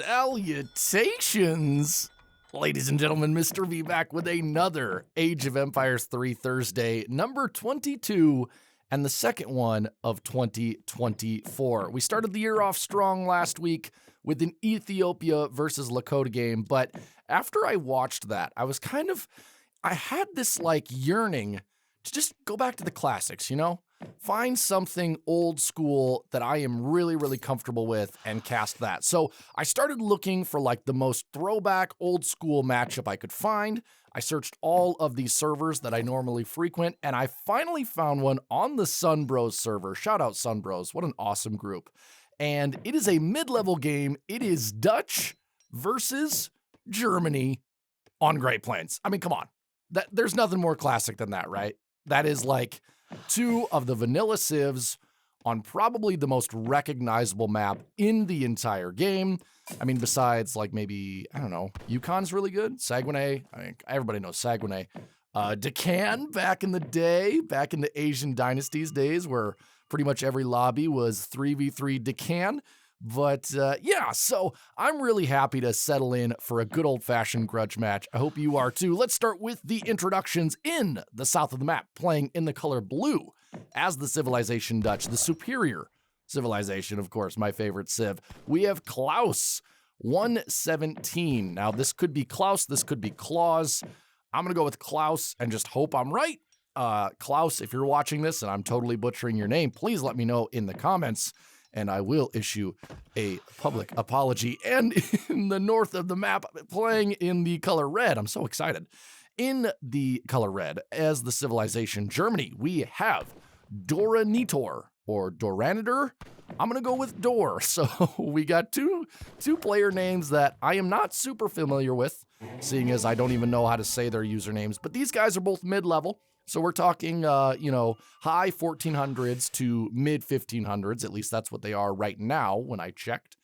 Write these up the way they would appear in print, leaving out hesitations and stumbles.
Salutations! Ladies and gentlemen, Mr. V back with another Age of Empires 3 Thursday, number 22, and the second one of 2024. We started the year off strong last week with an Ethiopia versus Lakota game, but after I watched that, I had this yearning to just go back to the classics, Find something old school that I am really, really comfortable with and cast that. So I started looking for the most throwback old school matchup I could find. I searched all of these servers that I normally frequent, and I finally found one on the Sunbros server. Shout out Sunbros, what an awesome group. And it is a mid-level game. It is Dutch versus Germany on Great Plains. I mean, come on. There's nothing more classic than that, right? That is two of the vanilla civs on probably the most recognizable map in the entire game. I mean, besides maybe, I don't know, Yukon's really good. Saguenay, I mean, everybody knows Saguenay. Deccan back in the day, back in the Asian dynasties days where pretty much every lobby was 3v3 Deccan. But yeah, so I'm really happy to settle in for a good old-fashioned grudge match. I hope you are too. Let's start with the introductions in the south of the map, playing in the color blue as the civilization Dutch, the superior civilization, of course, my favorite civ. We have Klaus, 117. Now, this could be Klaus, this could be Claus. I'm going to go with Klaus and just hope I'm right. Klaus, if you're watching this and I'm totally butchering your name, please let me know in the comments, and I will issue a public apology. And in the north of the map, playing in the color red, I'm so excited. In the color red, as the civilization Germany, we have Doranitor, or Doranitor. I'm going to go with Dor. So we got two player names that I am not super familiar with, seeing as I don't even know how to say their usernames. But these guys are both mid-level. So we're talking, high 1400s to mid 1500s. At least that's what they are right now when I checked.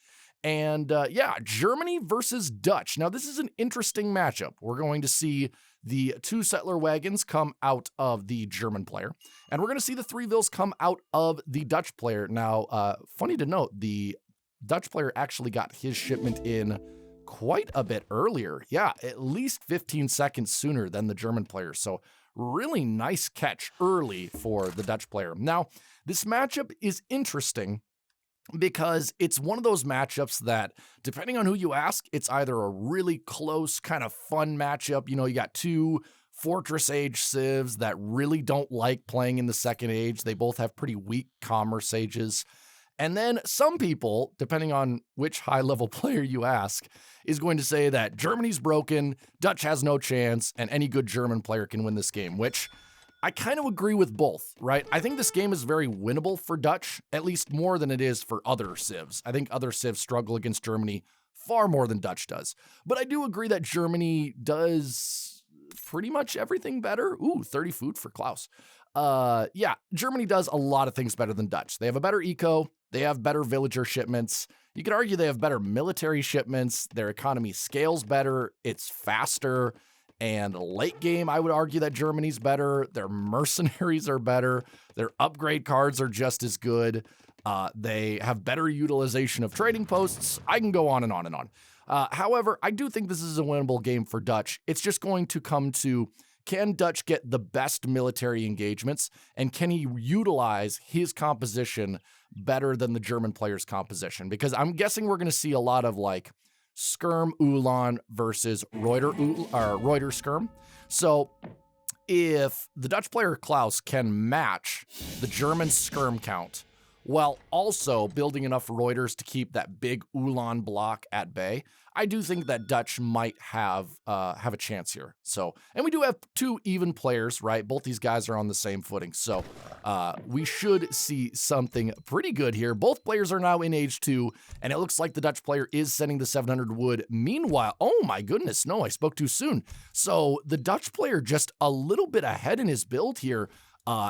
And yeah, Germany versus Dutch. Now, this is an interesting matchup. We're going to see the two settler wagons come out of the German player, and we're going to see the three vills come out of the Dutch player. Now, funny to note, the Dutch player actually got his shipment in quite a bit earlier. Yeah, at least 15 seconds sooner than the German player. So really nice catch early for the Dutch player. Now, this matchup is interesting because it's one of those matchups that, depending on who you ask, it's either a really close kind of fun matchup. You got two Fortress Age civs that really don't like playing in the Second Age. They both have pretty weak Commerce Ages. And then some people, depending on which high-level player you ask, is going to say that Germany's broken, Dutch has no chance, and any good German player can win this game, which I kind of agree with both, right? I think this game is very winnable for Dutch, at least more than it is for other civs. I think other civs struggle against Germany far more than Dutch does. But I do agree that Germany does pretty much everything better. Ooh, 30 food for Klaus. Yeah, Germany does a lot of things better than Dutch. They have a better eco. They have better villager shipments. You could argue they have better military shipments. Their economy scales better. It's faster. And late game, I would argue that Germany's better. Their mercenaries are better. Their upgrade cards are just as good. They have better utilization of trading posts. I can go on and on and on. However, I do think this is a winnable game for Dutch. It's just going to come to, can Dutch get the best military engagements, and can he utilize his composition better than the German player's composition? Because I'm guessing we're going to see a lot of Skirm Ulan versus Reuter Skirm. So if the Dutch player Klaus can match the German Skirm count while also building enough Reuters to keep that big Ulan block at bay, I do think that Dutch might have a chance here. So, and we do have two even players, right? Both these guys are on the same footing. So we should see something pretty good here. Both players are now in Age 2, and it looks like the Dutch player is sending the 700 wood. Meanwhile, oh my goodness, no, I spoke too soon. So the Dutch player just a little bit ahead in his build here.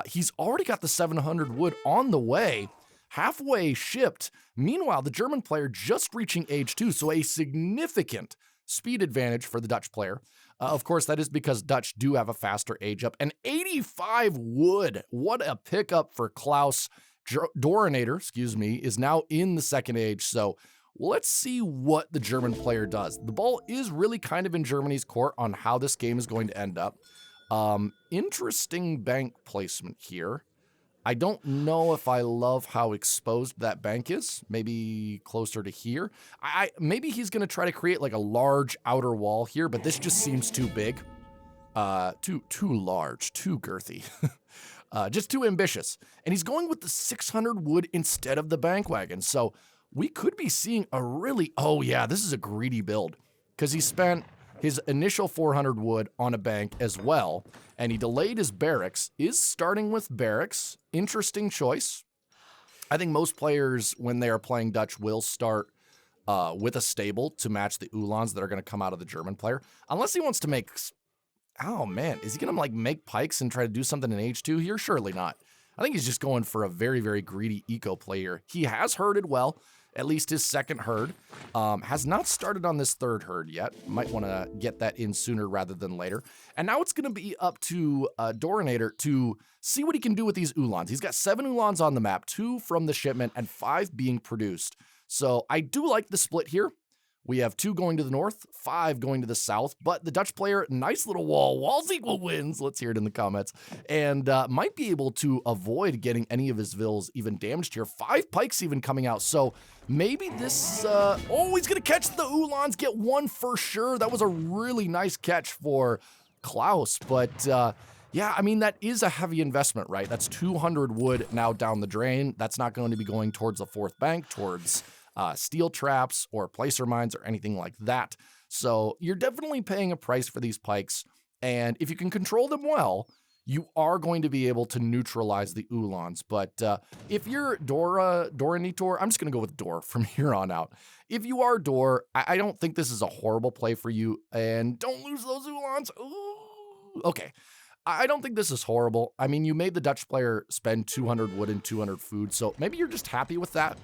He's already got the 700 wood on the way, halfway shipped. Meanwhile, the German player just reaching Age 2, so a significant speed advantage for the Dutch player. Of course, that is because Dutch do have a faster age up. And 85 wood, what a pickup for Klaus. Doranator, is now in the Second Age, so let's see what the German player does. The ball is really kind of in Germany's court on how this game is going to end up. Interesting bank placement here. I don't know if I love how exposed that bank is. Maybe closer to here. Maybe he's going to try to create like a large outer wall here, but this just seems too big. Too large, too girthy. Just too ambitious. And he's going with the 600 wood instead of the bank wagon. So we could be seeing a really, oh yeah, this is a greedy build because he spent his initial 400 wood on a bank as well, and he delayed his barracks, is starting with barracks. Interesting choice. I think most players, when they are playing Dutch, will start with a stable to match the Uhlans that are going to come out of the German player. Unless he wants to make, oh man, is he going to like make pikes and try to do something in H2 here? Surely not. I think he's just going for a very, very greedy eco player. He has herded well. At least his second herd, has not started on this third herd yet. Might want to get that in sooner rather than later. And now it's going to be up to Dorinator to see what he can do with these Uhlans. He's got 7 Uhlans on the map, 2 from the shipment and 5 being produced. So I do like the split here. We have 2 going to the north, 5 going to the south, but the Dutch player, nice little wall. Walls equal wins. Let's hear it in the comments. And might be able to avoid getting any of his vills even damaged here. 5 pikes even coming out. So maybe this, oh, he's going to catch the Uhlans, get 1 for sure. That was a really nice catch for Klaus. But yeah, I mean, that is a heavy investment, right? That's 200 wood now down the drain. That's not going to be going towards the 4th bank, towards steel traps or placer mines or anything like that. So you're definitely paying a price for these pikes. And if you can control them well, you are going to be able to neutralize the Uhlans. But if you're Dorinator, I'm just going to go with Dor from here on out. If you are Dor, I don't think this is a horrible play for you. And don't lose those Uhlans. Ooh, okay. I don't think this is horrible. I mean, you made the Dutch player spend 200 wood and 200 food. So maybe you're just happy with that.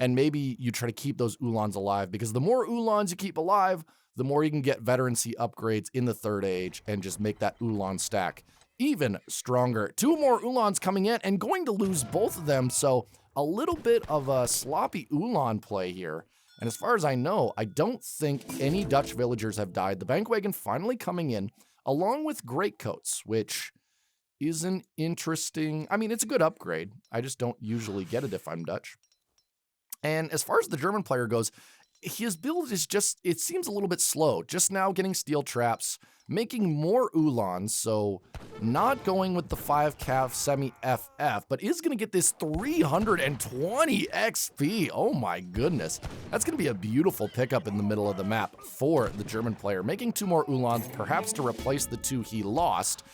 And maybe you try to keep those Uhlans alive, because the more Uhlans you keep alive, the more you can get veterancy upgrades in the 3rd age and just make that Uhlan stack even stronger. 2 more Uhlans coming in and going to lose both of them. So a little bit of a sloppy Uhlan play here. And as far as I know, I don't think any Dutch villagers have died. The bank wagon finally coming in along with greatcoats, which is an interesting, I mean, it's a good upgrade. I just don't usually get it if I'm Dutch. And as far as the German player goes, his build is just, it seems a little bit slow. Just now getting steel traps, making more Uhlans, so not going with the 5 calf semi-FF, but is going to get this 320 XP. Oh my goodness. That's going to be a beautiful pickup in the middle of the map for the German player. Making 2 more Uhlans, perhaps to replace the 2 he lost.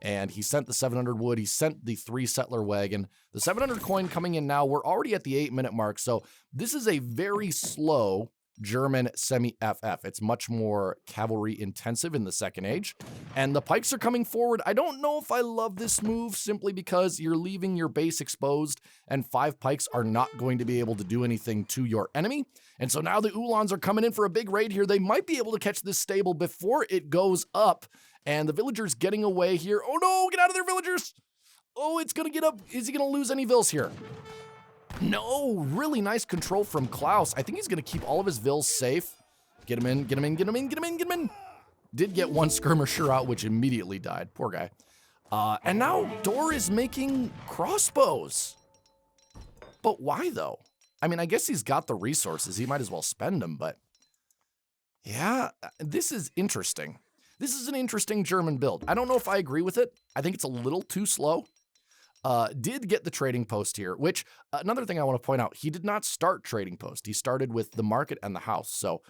And he sent the 700 wood, he sent the 3 settler wagon. The 700 coin coming in now, we're already at the 8-minute mark, so this is a very slow German semi-FF. It's much more cavalry intensive in the 2nd age. And the pikes are coming forward. I don't know if I love this move simply because you're leaving your base exposed and 5 pikes are not going to be able to do anything to your enemy. And so now the Uhlans are coming in for a big raid here. They might be able to catch this stable before it goes up. And the villagers getting away here. Oh no, get out of there, villagers. Oh, it's going to get up. Is he going to lose any vills here? No, really nice control from Klaus. I think he's going to keep all of his vills safe. Get him in, get him in, get him in, get him in, get him in. Did get 1 skirmisher out, which immediately died. Poor guy. And now Dor is making crossbows. But why though? I mean, I guess he's got the resources. He might as well spend them, but yeah, this is interesting. This is an interesting German build. I don't know if I agree with it. I think it's a little too slow. Did get the trading post here, which another thing I want to point out, he did not start trading post. He started with the market and the house. So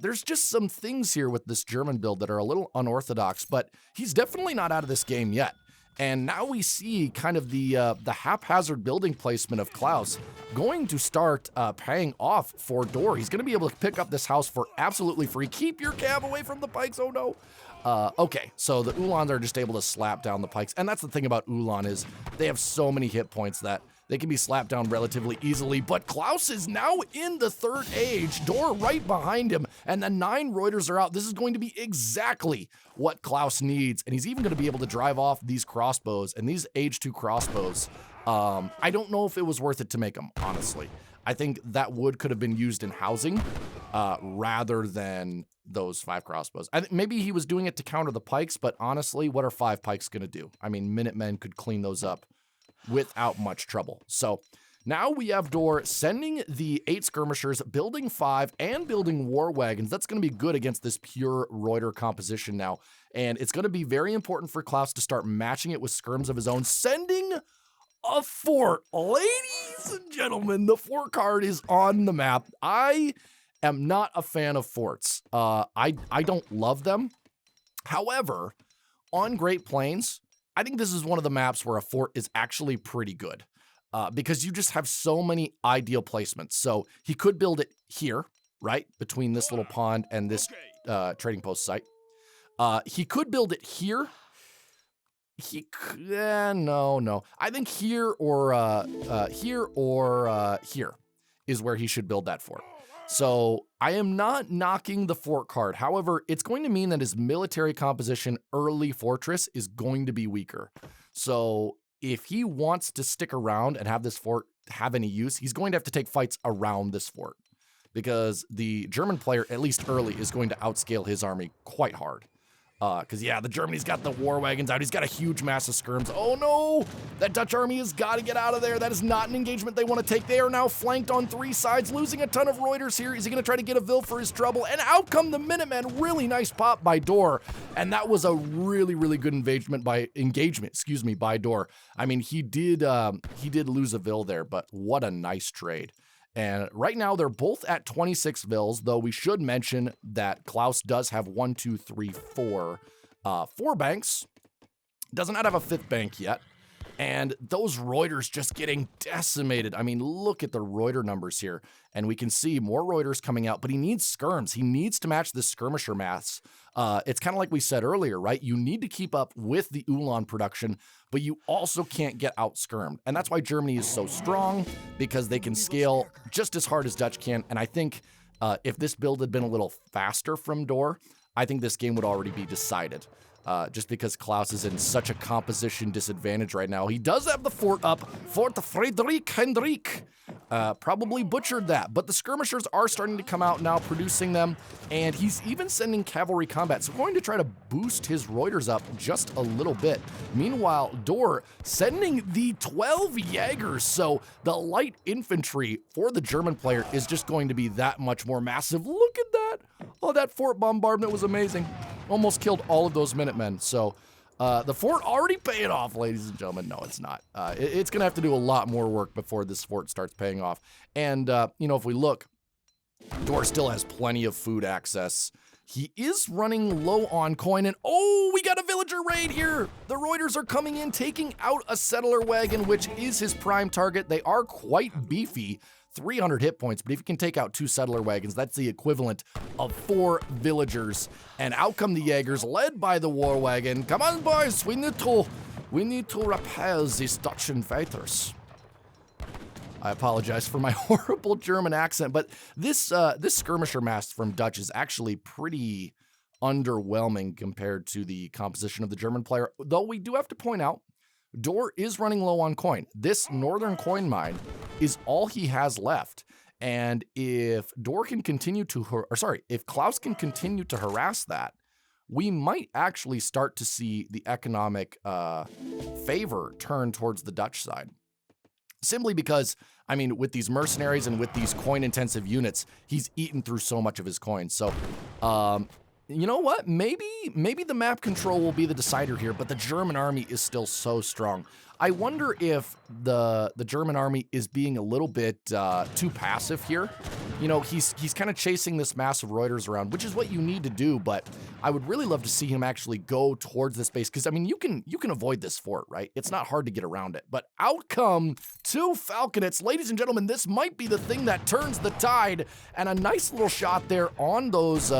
there's just some things here with this German build that are a little unorthodox, but he's definitely not out of this game yet. And now we see kind of the haphazard building placement of Klaus going to start paying off for Dor. He's going to be able to pick up this house for absolutely free. Keep your cav away from the pikes. Oh no. Okay, so the Uhlans are just able to slap down the pikes. And that's the thing about Uhlan is they have so many hit points that they can be slapped down relatively easily. But Klaus is now in the 3rd age. Dor right behind him. And the 9 Reuters are out. This is going to be exactly what Klaus needs. And he's even going to be able to drive off these crossbows. And these age 2 crossbows, I don't know if it was worth it to make them, honestly. I think that wood could have been used in housing rather than those 5 crossbows. I think maybe he was doing it to counter the pikes, but honestly, what are 5 pikes going to do? I mean, Minutemen could clean those up without much trouble. So now we have Door sending the 8 skirmishers, building 5 and building war wagons. That's going to be good against this pure Reuter composition now. And it's going to be very important for Klaus to start matching it with skirms of his own, sending a fort. Ladies and gentlemen, the fort card is on the map. I am not a fan of forts. I don't love them. However, on Great Plains, I think this is one of the maps where a fort is actually pretty good because you just have so many ideal placements. So he could build it here, right? Between this little pond and this trading post site. He could build it here. He could, no. I think here or here is where he should build that fort. So I am not knocking the fort card. However, it's going to mean that his military composition early fortress is going to be weaker. So if he wants to stick around and have this fort have any use, he's going to have to take fights around this fort because the German player, at least early, is going to outscale his army quite hard. Because, yeah, the Germany's got the war wagons out. He's got a huge mass of skirms. Oh, no! That Dutch army has got to get out of there. That is not an engagement they want to take. They are now flanked on 3 sides, losing a ton of Reuters here. Is he going to try to get a Vil for his trouble? And out come the Minutemen. Really nice pop by Door. And that was a really, really good engagement by Door. I mean, he did lose a Vil there, but what a nice trade. And right now, they're both at 26 Vils, though we should mention that Klaus does have 4 banks. Does not have a 5th bank yet. And those Reuters just getting decimated. I mean, look at the Reuter numbers here. And we can see more Reuters coming out, but he needs skirms. He needs to match this skirmisher mass. It's kind of like we said earlier, right? You need to keep up with the Ulan production, but you also can't get out skirmed. And that's why Germany is so strong, because they can scale just as hard as Dutch can. And I think if this build had been a little faster from Door, I think this game would already be decided. Just because Klaus is in such a composition disadvantage right now. He does have the fort up. Fort Friedrich Hendrik. Probably butchered that, but the skirmishers are starting to come out now, producing them, and he's even sending cavalry combat, so going to try to boost his Reuters up just a little bit. Meanwhile, Door sending the 12 Jaegers, so the light infantry for the German player is just going to be that much more massive. Look at that. Oh, that fort bombardment was amazing. Almost killed all of those Minutemen, so the fort already paid off, ladies and gentlemen. No, it's not. It's going to have to do a lot more work before this fort starts paying off. And, you know, if we look, Door still has plenty of food access. He is running low on coin, and oh, we got a villager raid here. The Reuters are coming in, taking out a settler wagon, which is his prime target. They are quite beefy. 300 hit points, but if you can take out 2 settler wagons, that's the equivalent of 4 villagers. And out come the Jaegers, led by the war wagon. Come on, boys, we need to repel these Dutch invaders. I apologize for my horrible German accent, but this skirmisher mass from Dutch is actually pretty underwhelming compared to the composition of the German player. Though we do have to point out, Door is running low on coin. This northern coin mine is all he has left. And if Door can continue to, if Klaus can continue to harass that, we might actually start to see the economic favor turn towards the Dutch side. Simply because, I mean, with these mercenaries and with these coin-intensive units, he's eaten through so much of his coins. So, you know what? Maybe the map control will be the decider here, but the German army is still so strong. I wonder if the German army is being a little bit too passive here. You know, he's kind of chasing this massive Reuters around, which is what you need to do, but I would really love to see him actually go towards this base, because, I mean, you can avoid this fort, right? It's not hard to get around it, but out come 2 Falconets. Ladies and gentlemen, this might be the thing that turns the tide, and a nice little shot there on those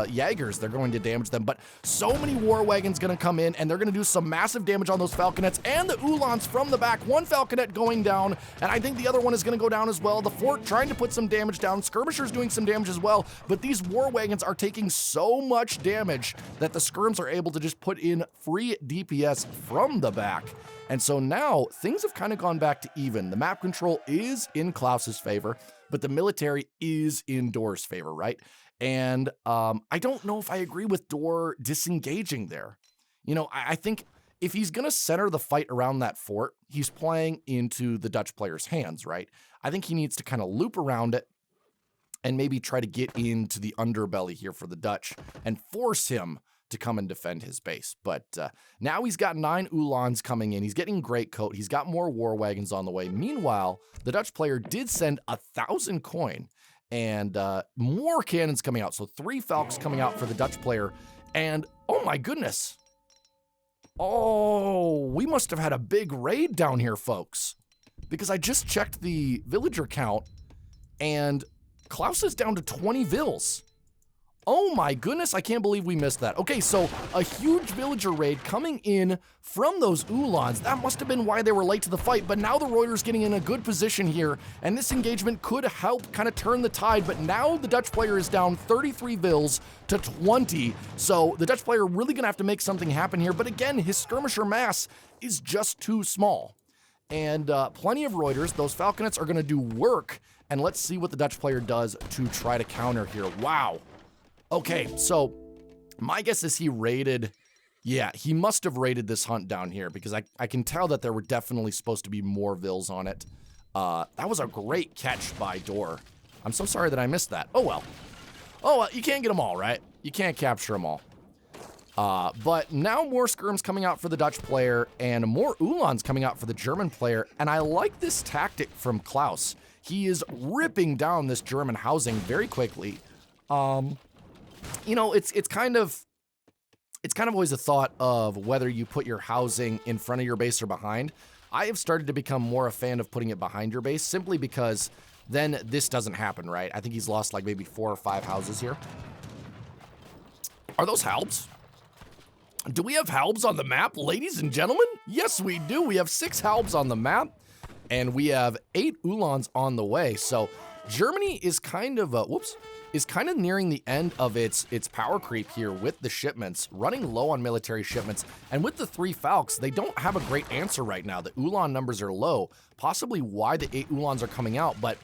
Jaegers. They're going to damage them, but so many war wagons going to come in, and they're going to do some massive damage on those Falconets, and the Ulans from the back. 1 Falconet going down, and I think the other one is going to go down as well. The fort trying to put some damage down. Skirmisher's doing some damage as well, but these war wagons are taking so much damage that the skirms are able to just put in free DPS from the back. And so now things have kind of gone back to even. The map control is in Klaus's favor, but the military is in Dor's favor, right? And I don't know if I agree with Dor disengaging there. You know, I think if he's going to center the fight around that fort, he's playing into the Dutch player's hands, right? I think he needs to kind of loop around it and maybe try to get into the underbelly here for the Dutch and force him to come and defend his base. But now he's got 9 Ulans coming in. He's getting great coat. He's got more war wagons on the way. Meanwhile, the Dutch player did send 1,000 coin and more cannons coming out. So 3 Falcons coming out for the Dutch player. And oh my goodness. Oh, we must have had a big raid down here, folks. Because I just checked the villager count and Klaus is down to 20 vills. Oh my goodness, I can't believe we missed that. Okay, so a huge villager raid coming in from those Ulans. That must have been why they were late to the fight, but now the Reuters getting in a good position here, and this engagement could help kind of turn the tide, but now the Dutch player is down 33 vills to 20, so the Dutch player really gonna have to make something happen here, but again, his skirmisher mass is just too small. And plenty of Reuters, those Falconets are gonna do work, and let's see what the Dutch player does to try to counter here. Wow. Okay, so my guess is he raided, yeah, he must have raided this hunt down here because I can tell that there were definitely supposed to be more vills on it. That was a great catch by Dor. I'm so sorry that I missed that. Oh, well. Oh, well, you can't get them all, right? You can't capture them all. But now more skirms coming out for the Dutch player and more Ulans coming out for the German player. And I like this tactic from Klaus. He is ripping down this German housing very quickly. You know, it's kind of always a thought of whether you put your housing in front of your base or behind. I have started to become more a fan of putting it behind your base simply because then this doesn't happen, right? I think he's lost like maybe 4 or 5 houses here. Are those Halbs? Do we have Halbs on the map, ladies and gentlemen? Yes, we do. We have 6 Halbs on the map and we have 8 Ulans on the way. So Germany is kind of, is kind of nearing the end of its power creep here with the shipments, running low on military shipments. And with the 3 Falcons, they don't have a great answer right now. The Ulan numbers are low, possibly why the 8 Ulans are coming out, but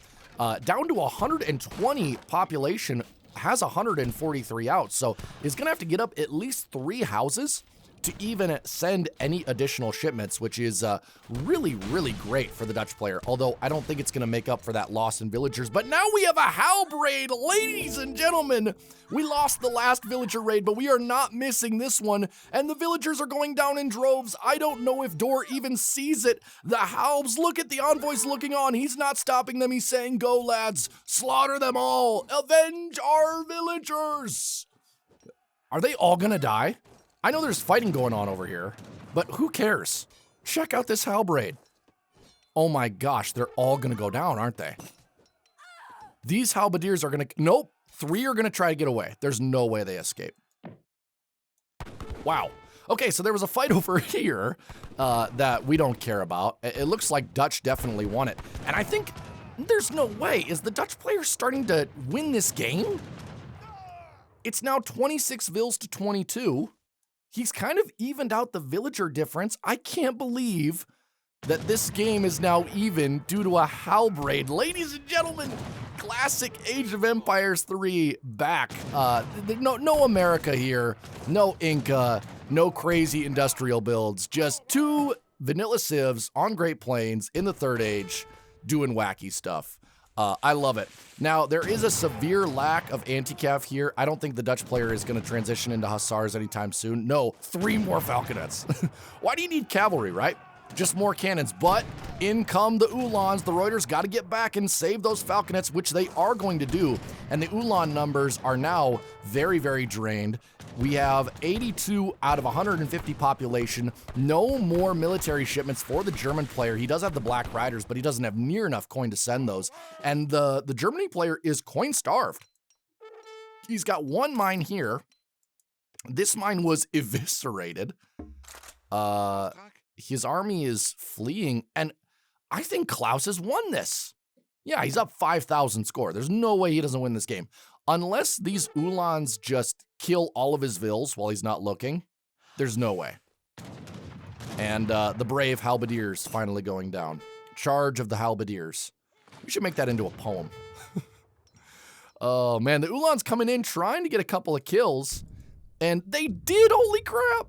down to 120 population, has 143 out. So is gonna have to get up at least 3 houses to even send any additional shipments, which is really, really great for the Dutch player. Although I don't think it's going to make up for that loss in villagers. But now we have a Halb raid, ladies and gentlemen. We lost the last villager raid, but we are not missing this one. And the villagers are going down in droves. I don't know if Dor even sees it. The Halbs, look at the envoys looking on. He's not stopping them. He's saying, go lads, slaughter them all. Avenge our villagers. Are they all going to die? I know there's fighting going on over here, but who cares? Check out this Halb raid. Oh my gosh, they're all gonna go down, aren't they? These halberdiers are gonna, nope, 3 are gonna try to get away. There's no way they escape. Wow. Okay, so there was a fight over here that we don't care about. It looks like Dutch definitely won it. And I think there's no way. Is the Dutch player starting to win this game? It's now 26 vills to 22. He's kind of evened out the villager difference. I can't believe that this game is now even due to a Halb raid. Ladies and gentlemen, classic Age of Empires 3 back. No America here, no Inca, no crazy industrial builds, just 2 vanilla civs on Great Plains in the 3rd Age doing wacky stuff. I love it. Now, there is a severe lack of anti-cav here. I don't think the Dutch player is going to transition into Hussars anytime soon. No, 3 more Falconets. Why do you need cavalry, right? Just more cannons. But in come the Ulans. The Reuters got to get back and save those Falconets, which they are going to do. And the Ulan numbers are now very, very drained. We have 82 out of 150 population. No more military shipments for the German player. He does have the Black Riders, but he doesn't have near enough coin to send those. And the Germany player is coin starved. He's got 1 mine here. This mine was eviscerated. His army is fleeing, and I think Klaus has won this. Yeah, he's up 5,000 score. There's no way he doesn't win this game. Unless these Ulans just kill all of his Vils while he's not looking, there's no way. And the brave Halberdiers finally going down. Charge of the Halberdiers. We should make that into a poem. Oh, man, the Ulan's coming in trying to get a couple of kills, and they did, holy crap!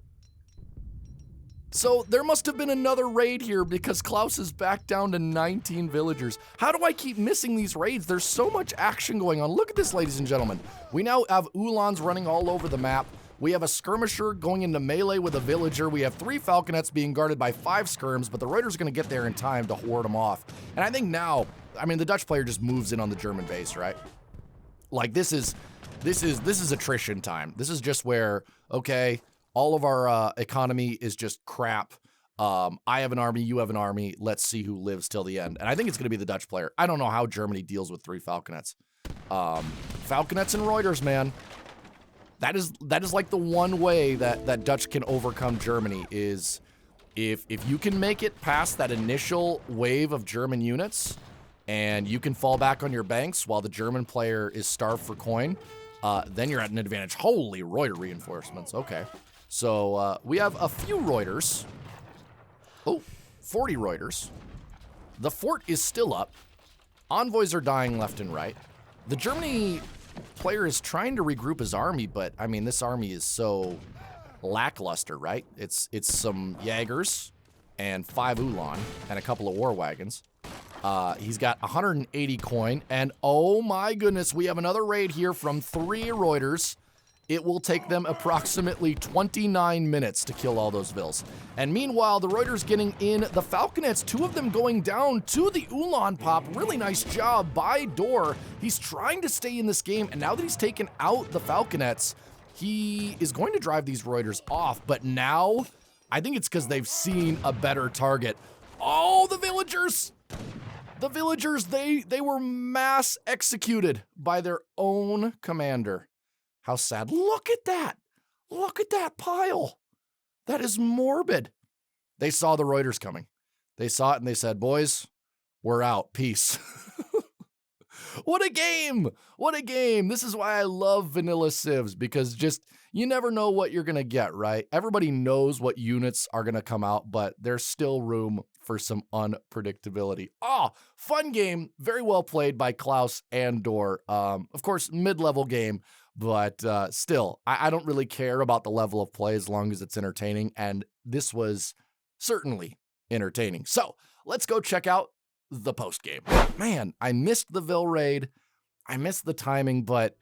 So there must have been another raid here because Klaus is back down to 19 villagers. How do I keep missing these raids? There's so much action going on. Look at this, ladies and gentlemen. We now have Ulans running all over the map. We have a skirmisher going into melee with a villager. We have 3 falconets being guarded by 5 skirms, but the Reuter's going to get there in time to ward them off. And I think now, I mean, the Dutch player just moves in on the German base, right? Like this is attrition time. This is just where, okay, all of our economy is just crap. I have an army, you have an army. Let's see who lives till the end. And I think it's going to be the Dutch player. I don't know how Germany deals with 3 falconets. Falconets and Reuters, man. That is like the one way that Dutch can overcome Germany is if you can make it past that initial wave of German units and you can fall back on your banks while the German player is starved for coin, then you're at an advantage. Holy Reuter reinforcements. Okay. So we have a few Reuters. Oh, 40 Reuters. The fort is still up. Envoys are dying left and right. The Germany player is trying to regroup his army, but I mean, this army is so lackluster, right? It's some Jaegers and 5 Ulan and a couple of war wagons. He's got 180 coin, and oh my goodness, we have another raid here from 3 Reuters. It will take them approximately 29 minutes to kill all those Vils. And meanwhile, the Reuters getting in the Falconets, 2 of them going down to the Ulan pop. Really nice job by Dor. He's trying to stay in this game, and now that he's taken out the Falconets, he is going to drive these Reuters off. But now, I think it's because they've seen a better target. Oh, the villagers! The villagers, they were mass executed by their own commander. How sad. Look at that. Look at that pile. That is morbid. They saw the Reuters coming. They saw it and they said, boys, we're out. Peace. What a game. What a game. This is why I love vanilla civs, because just you never know what you're going to get, right? Everybody knows what units are going to come out, but there's still room for some unpredictability. Oh, fun game. Very well played by Klaus and Dor. Of course, mid-level game. But still, I don't really care about the level of play as long as it's entertaining, and this was certainly entertaining. So let's go check out the post game. Man, I missed the Vil raid. I missed the timing, but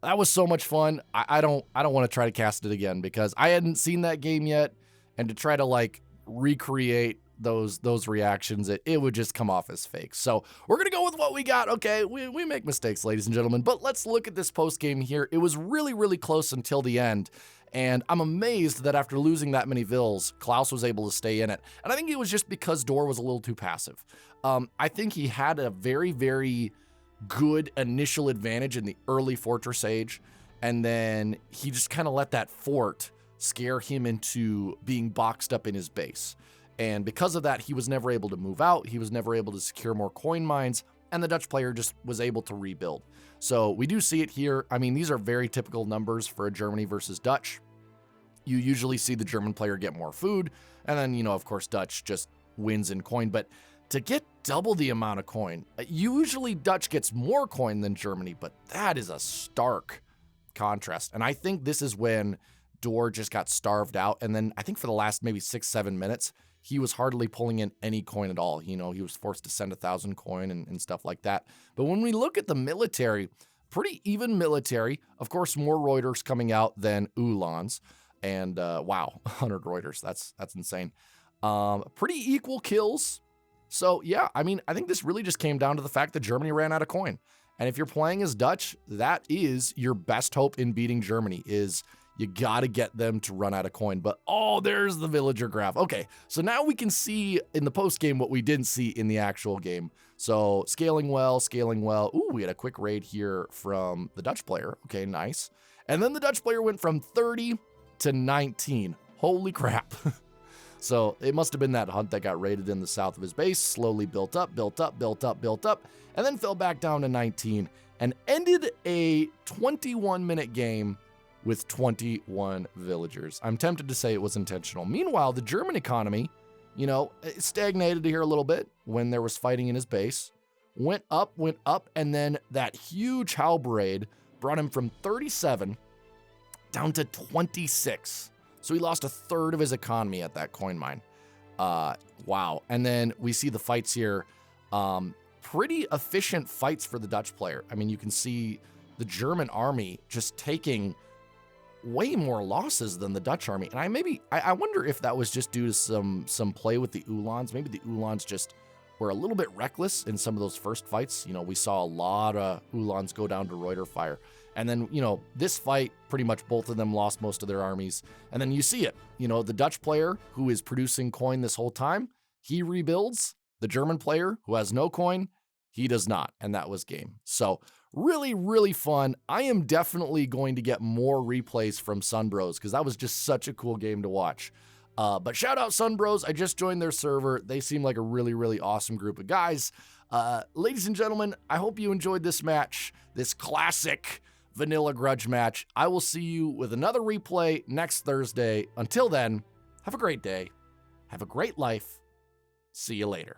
that was so much fun. I don't want to try to cast it again because I hadn't seen that game yet, and to try to like recreate those reactions, it would just come off as fake. So we're gonna go with what we got. Okay, we make mistakes, ladies and gentlemen, but let's look at this post game here. It was really close until the end, and I'm amazed that after losing that many Vils, Klaus was able to stay in it. And I think it was just because Dor was a little too passive. I think he had a very good initial advantage in the early Fortress Age, and then he just kind of let that fort scare him into being boxed up in his base. And because of that, he was never able to move out. He was never able to secure more coin mines, and the Dutch player just was able to rebuild. So we do see it here. I mean, these are very typical numbers for a Germany versus Dutch. You usually see the German player get more food, and then, you know, of course, Dutch just wins in coin. But to get double the amount of coin, usually Dutch gets more coin than Germany, but that is a stark contrast. And I think this is when Dor just got starved out. And then I think for the last maybe 6-7 minutes, he was hardly pulling in any coin at all. You know, he was forced to send 1,000 coin and stuff like that. But when we look at the military, pretty even military. Of course, more Reuters coming out than Ulans. And wow, 100 Reuters. That's insane. Pretty equal kills. So yeah, I mean, I think this really just came down to the fact that Germany ran out of coin. And if you're playing as Dutch, that is your best hope in beating Germany, is you gotta get them to run out of coin. But oh, there's the villager graph. Okay, so now we can see in the post game what we didn't see in the actual game. So scaling well. Ooh, we had a quick raid here from the Dutch player. Okay, nice. And then the Dutch player went from 30 to 19. Holy crap. So it must have been that hunt that got raided in the south of his base, slowly built up, and then fell back down to 19 and ended a 21-minute game with 21 villagers. I'm tempted to say it was intentional. Meanwhile, the German economy, you know, it stagnated here a little bit when there was fighting in his base, went up, and then that huge halberd brought him from 37 down to 26. So he lost a third of his economy at that coin mine. Wow. And then we see the fights here. Pretty efficient fights for the Dutch player. I mean, you can see the German army just taking way more losses than the Dutch army. And I wonder if that was just due to some play with the Uhlans. Maybe the Uhlans just were a little bit reckless in some of those first fights. You know, we saw a lot of Uhlans go down to Reuter fire. And then, you know, this fight, pretty much both of them lost most of their armies. And then you see it, you know, the Dutch player who is producing coin this whole time, he rebuilds. The German player who has no coin, he does not. And that was game. So really, really fun. I am definitely going to get more replays from Sunbros because that was just such a cool game to watch. But shout out Sunbros. I just joined their server. They seem like a really, really awesome group of guys. Ladies and gentlemen, I hope you enjoyed this match, this classic vanilla grudge match. I will see you with another replay next Thursday. Until then, have a great day. Have a great life. See you later.